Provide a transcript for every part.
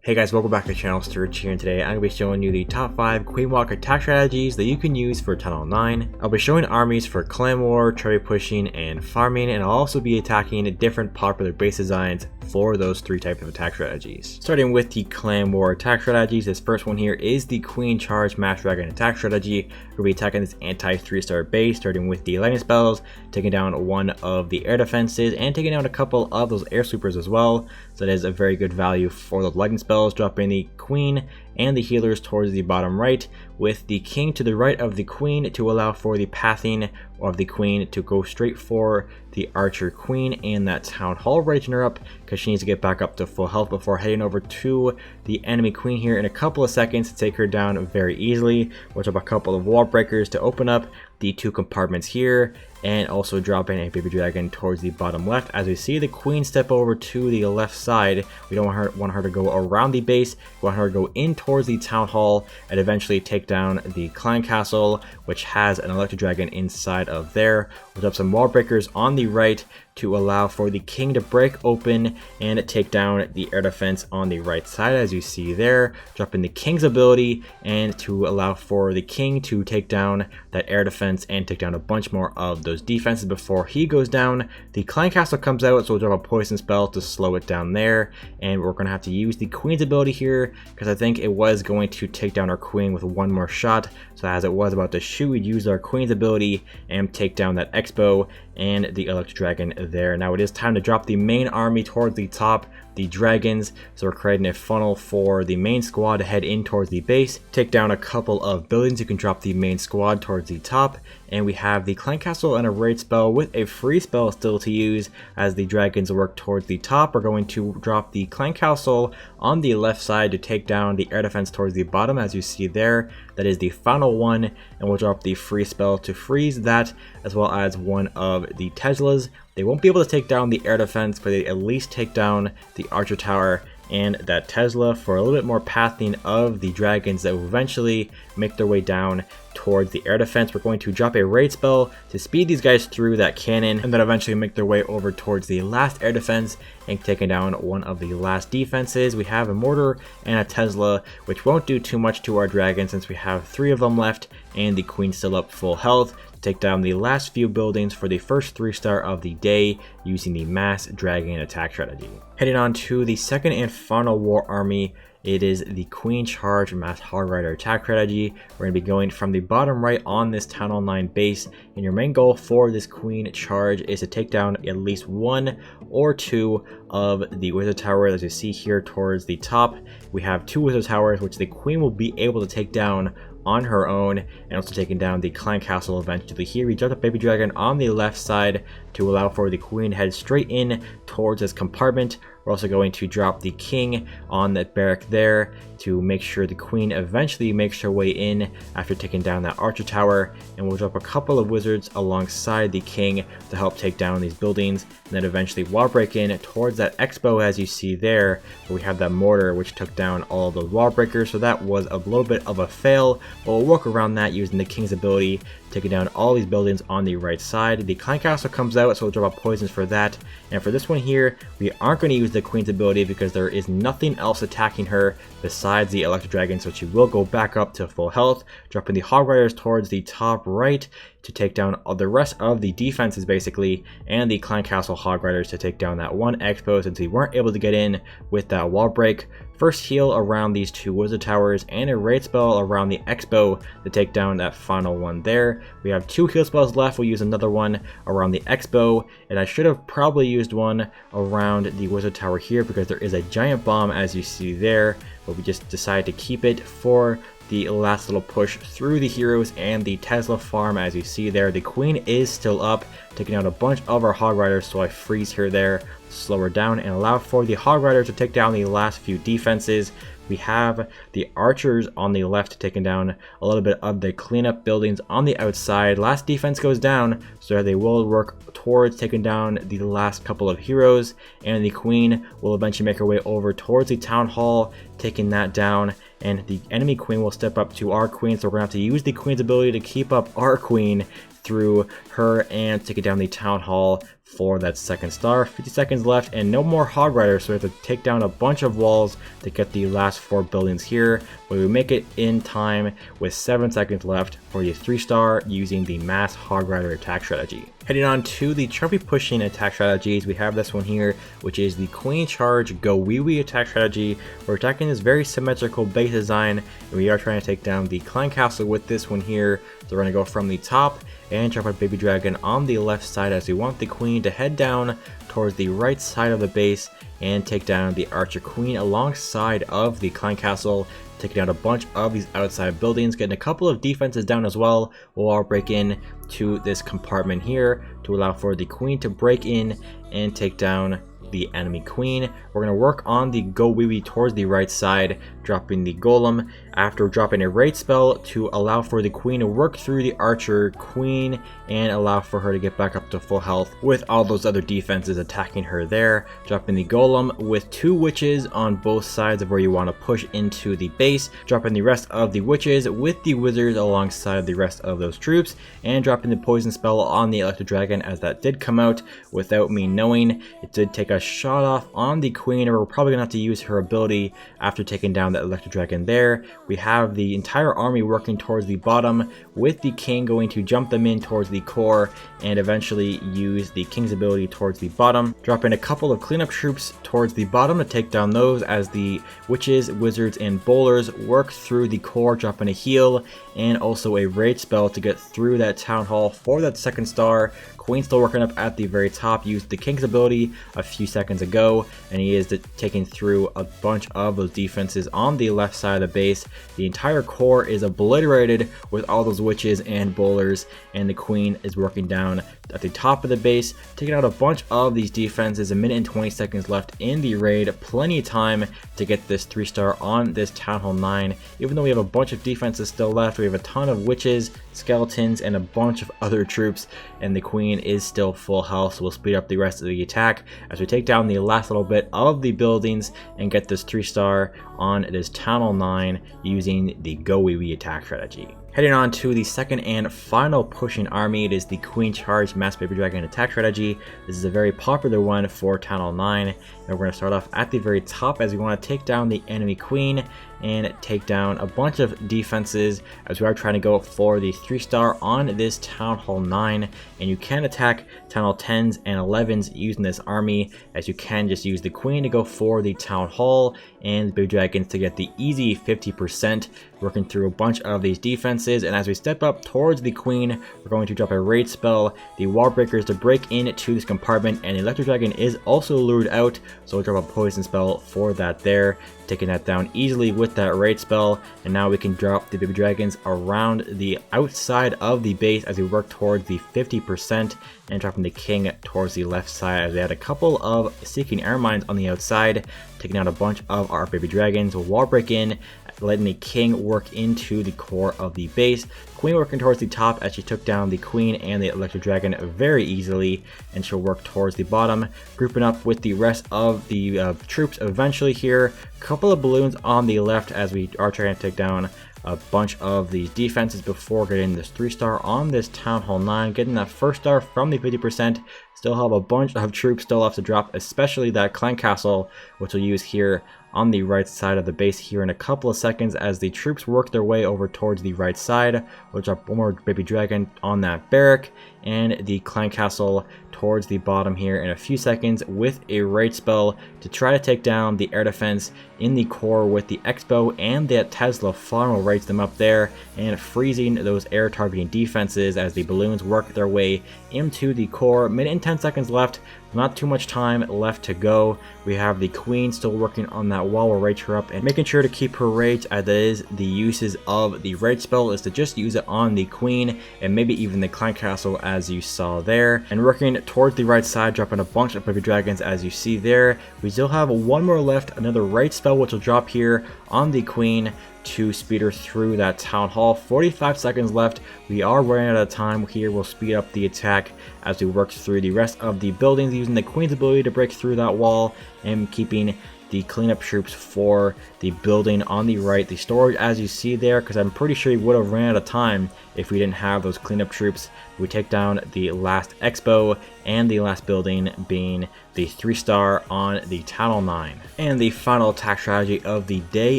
Hey guys, welcome back to the channel. Sturge here, and today I'm going to be showing you the top 5 Queen Walker attack strategies that you can use for Tunnel 9. I'll be showing armies for clan war, cherry pushing, and farming, and I'll also be attacking different popular base designs for those 3 types of attack strategies. Starting with the clan war attack strategies, this first one here is the Queen Charge Mass Dragon attack strategy. We'll be attacking this anti 3-star base, starting with the lightning spells, taking down one of the air defenses, and taking down a couple of those air sweepers as well. So that is a very good value for those lightning spells, dropping the queen and the healers towards the bottom right, with the king to the right of the queen to allow for the pathing of the queen to go straight for the archer queen and that town hall raging her up, because she needs to get back up to full health before heading over to the enemy queen here in a couple of seconds to take her down very easily. We'll drop a couple of wall breakers to open up the 2 compartments here, and also dropping a baby dragon towards the bottom left. As we see the queen step over to the left side, we don't want her to go around the base. We want her to go in towards the town hall and eventually take down the clan castle, which has an electric dragon inside of there. We'll drop some wall breakers on the right to allow for the king to break open and take down the air defense on the right side, as you see there, dropping the king's ability and to allow for the king to take down that air defense and take down a bunch more of those defenses before he goes down. The clan castle comes out, so we'll drop a poison spell to slow it down there, and we're going to have to use the queen's ability here because I think it was going to take down our queen with one more shot. So as it was about to shoot, we'd use our queen's ability and take down that expo and the electric dragon there. Now it is time to drop the main army towards the top, the dragons. So we're creating a funnel for the main squad to head in towards the base, take down a couple of buildings. You can drop the main squad towards the top, and we have the clan castle and a raid spell with a free spell still to use as the dragons work towards the top. We're going to drop the clan castle on the left side to take down the air defense towards the bottom, as you see there. That is the final one, and we'll drop the free spell to freeze that, as well as one of the Teslas. They won't be able to take down the air defense, but they at least take down the archer tower and that Tesla for a little bit more pathing of the dragons that will eventually make their way down towards the air defense. We're going to drop a raid spell to speed these guys through that cannon, and then eventually make their way over towards the last air defense and taking down one of the last defenses. We have a mortar and a Tesla, which won't do too much to our dragon since we have 3 of them left and the queen still up full health. Take down the last few buildings for the first 3-star of the day using the mass dragon attack strategy. Heading on to the second and final war army, it is the Queen Charge Mass Hog Rider attack strategy. We're going to be going from the bottom right on this Tunnel 9 base, and your main goal for this Queen Charge is to take down at least 1 or 2 of the wizard towers. As you see here towards the top, we have 2 wizard towers which the queen will be able to take down on her own, and also taking down the clan castle eventually. Here we dropped a baby dragon on the left side to allow for the queen to head straight in towards this compartment. We're also going to drop the king on that barrack there to make sure the queen eventually makes her way in after taking down that archer tower, and we'll drop a couple of wizards alongside the king to help take down these buildings, and then eventually wall break in towards that expo, as you see there, where we have that mortar which took down all of those wall breakers. So that was a little bit of a fail, but we'll work around that using the king's ability, taking down all these buildings on the right side. The clan castle comes out, so we'll drop poisons for that. And for this one here, we aren't going to use the queen's ability because there is nothing else attacking her besides the electric dragon, so she will go back up to full health, dropping the hog riders towards the top right to take down all the rest of the defenses basically, and the clan castle hog riders to take down that one expo since we weren't able to get in with that wall break. First heal around these 2 wizard towers and a raid spell around the expo to take down that final one there. We have 2 heal spells left. We'll use another one around the expo, and I should have probably used one around the wizard tower here because there is a giant bomb, as you see there, but we just decided to keep it for the last little push through the heroes and the Tesla farm. As you see there, the queen is still up, taking out a bunch of our hog riders, so I freeze her there, slow her down, and allow for the hog riders to take down the last few defenses. We have the archers on the left taking down a little bit of the cleanup buildings on the outside. Last defense goes down, so they will work towards taking down the last couple of heroes, and the queen will eventually make her way over towards the town hall, taking that down, and the enemy queen will step up to our queen, so we're going to have to use the queen's ability to keep up our queen through her and taking down the town hall for that second star. 50 seconds left and no more Hog Riders, so we have to take down a bunch of walls to get the last 4 buildings here, but we make it in time with 7 seconds left for the 3-star using the mass Hog Rider attack strategy. Heading on to the trophy pushing attack strategies, we have this one here, which is the Queen Charge GoWiWi attack strategy. We're attacking this very symmetrical base design, and we are trying to take down the clan castle with this one here. So we're going to go from the top and drop our Baby Dragon on the left side, as we want the Queen to head down towards the right side of the base and take down the Archer Queen alongside of the clan castle, taking out a bunch of these outside buildings, getting a couple of defenses down as well. We'll all break in to this compartment here to allow for the Queen to break in and take down the enemy Queen. We're going to work on the GoWiWi towards the right side, dropping the Golem after dropping a raid spell to allow for the Queen to work through the Archer Queen and allow for her to get back up to full health with all those other defenses attacking her there. Dropping the Golem with 2 witches on both sides of where you want to push into the base, dropping the rest of the witches with the wizards alongside the rest of those troops, and dropping the poison spell on the Electro Dragon, as that did come out without me knowing. It did take a shot off on the Queen, and we're probably going to have to use her ability after taking down that Electro Dragon there. We have the entire army working towards the bottom, with the King going to jump them in towards the core and eventually use the King's ability towards the bottom, dropping a couple of cleanup troops towards the bottom to take down those as the witches, wizards, and bowlers work through the core, dropping a heal and also a raid spell to get through that town hall for that second star. Queen still working up at the very top, used the King's ability a few seconds ago, and he is taking through a bunch of those defenses on the left side of the base. The entire core is obliterated with all those witches and bowlers, and the Queen is working down at the top of the base, taking out a bunch of these defenses. 1 minute and 20 seconds left in the raid, plenty of time to get this 3-star on this Town Hall 9. Even though we have a bunch of defenses still left, we have a ton of witches, skeletons, and a bunch of other troops, and the Queen is still full health, so we'll speed up the rest of the attack as we take down the last little bit of the buildings and get this 3-star on this Town Hall 9 using the GoWiWi attack strategy. Heading on to the second and final pushing army, it is the Queen Charge Mass Baby Dragon attack strategy. This is a very popular one for Town Hall 9, and we're going to start off at the very top as we want to take down the enemy Queen and take down a bunch of defenses as we are trying to go for the 3-star on this Town Hall 9. And you can attack Town Hall 10s and 11s using this army, as you can just use the Queen to go for the Town Hall and the Baby Dragons to get the easy 50%, working through a bunch of these defenses. And as we step up towards the Queen, we're going to drop a raid spell, the Wall Breakers, to break into this compartment, and the Electro Dragon is also lured out, so we'll drop a poison spell for that there, taking that down easily with that raid spell. And now we can drop the Baby Dragons around the outside of the base as we work towards the 50%, and dropping the King towards the left side as we had a couple of Seeking Air Mines on the outside, taking out a bunch of our Baby Dragons. We'll wall break in, letting the King work into the core of the base. Queen working towards the top as she took down the Queen and the Electro Dragon very easily, and she'll work towards the bottom, grouping up with the rest of the troops eventually here. A couple of balloons on the left as we are trying to take down a bunch of these defenses before getting this 3-star on this Town Hall 9, getting that 1st star from the 50%. Still have a bunch of troops still left to drop, especially that clan castle, which we'll use here on the right side of the base here in a couple of seconds as the troops work their way over towards the right side. We'll drop one more Baby Dragon on that barrack and the clan castle towards the bottom here in a few seconds with a raid spell to try to take down the air defense in the core with the Expo and that Tesla farm. Will raise them up there and freezing those air targeting defenses as the balloons work their way into the core. Minute and 10 seconds left. Not too much time left to go. We have the Queen still working on that wall. We'll rage her up and making sure to keep her rage, as that is the uses of the raid spell is to just use it on the Queen and maybe even the clan castle as you saw there. And working towards the right side, dropping a bunch of Baby Dragons as you see there. We still have one more left, another raid spell which will drop here on the Queen to speed her through that Town Hall. 45 seconds left. We are running out of time here. We'll speed up the attack as we work through the rest of the buildings using the Queen's ability to break through that wall and keeping the cleanup troops for the building on the right, the storage as you see there, because I'm pretty sure he would have ran out of time if we didn't have those cleanup troops. We take down the last expo and the last building being the 3-star on the Town Hall 9. And the final attack strategy of the day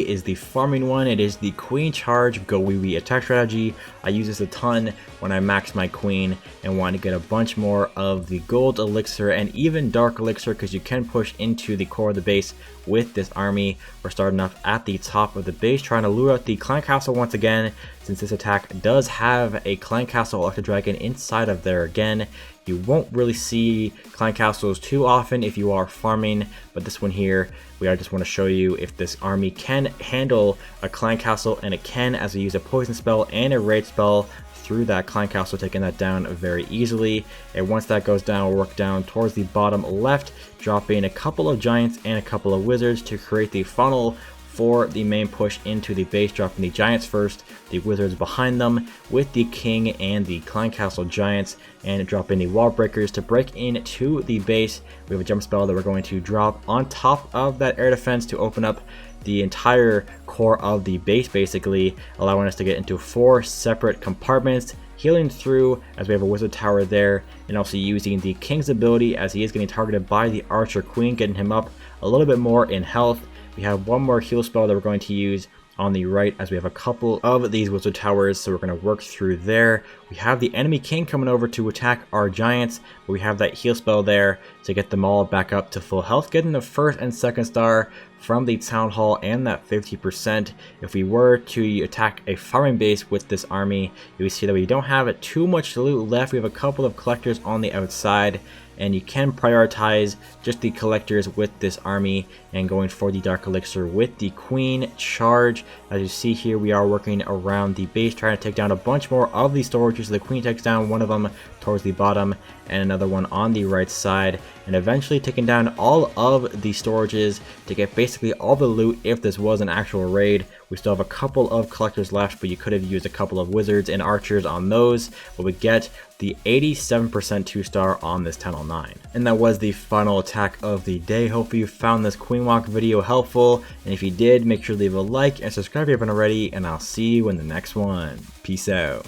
is the farming one. It is the Queen Charge GoWiWi attack strategy. I use this a ton when I max my Queen and want to get a bunch more of the gold elixir and even dark elixir, because you can push into the core of the base with this army. We're starting off at the top of the base, trying to lure out the clan castle once again, since this attack does have a clan castle electric dragon inside of there again. You won't really see clan castles too often if you are farming, but this one here, I just want to show you if this army can handle a clan castle, and it can, as we use a poison spell and a raid spell through that clan castle, taking that down very easily. And once that goes down, we'll work down towards the bottom left, dropping a couple of giants and a couple of wizards to create the funnel for the main push into the base, dropping the giants first, the wizards behind them with the king and the clan castle giants, and dropping the wall breakers to break into the base. We have a jump spell that we're going to drop on top of that air defense to open up the entire core of the base, basically allowing us to get into 4 separate compartments, healing through as we have a wizard tower there, and also using the king's ability as he is getting targeted by the archer queen, getting him up a little bit more in health. We have one more heal spell that we're going to use on the right as we have a couple of these wizard towers, so we're going to work through there. We have the enemy king coming over to attack our giants, but we have that heal spell there to get them all back up to full health, getting the 1st and 2nd star from the town hall and that 50%. If we were to attack a farming base with this army, you see that we don't have too much loot left. We have a couple of collectors on the outside, and you can prioritize just the collectors with this army and going for the dark elixir with the Queen Charge. As you see here, we are working around the base, trying to take down a bunch more of these storages. So the Queen takes down one of them towards the bottom and another one on the right side, and eventually taking down all of the storages to get basically all the loot if this was an actual raid. We still have a couple of collectors left, but you could have used a couple of wizards and archers on those, but we get the 87% 2-star on this Town Hall 9. And that was the final attack of the day. Hopefully you found this Queen Walk video helpful, and if you did, make sure to leave a like and subscribe if you haven't already, and I'll see you in the next one. Peace out.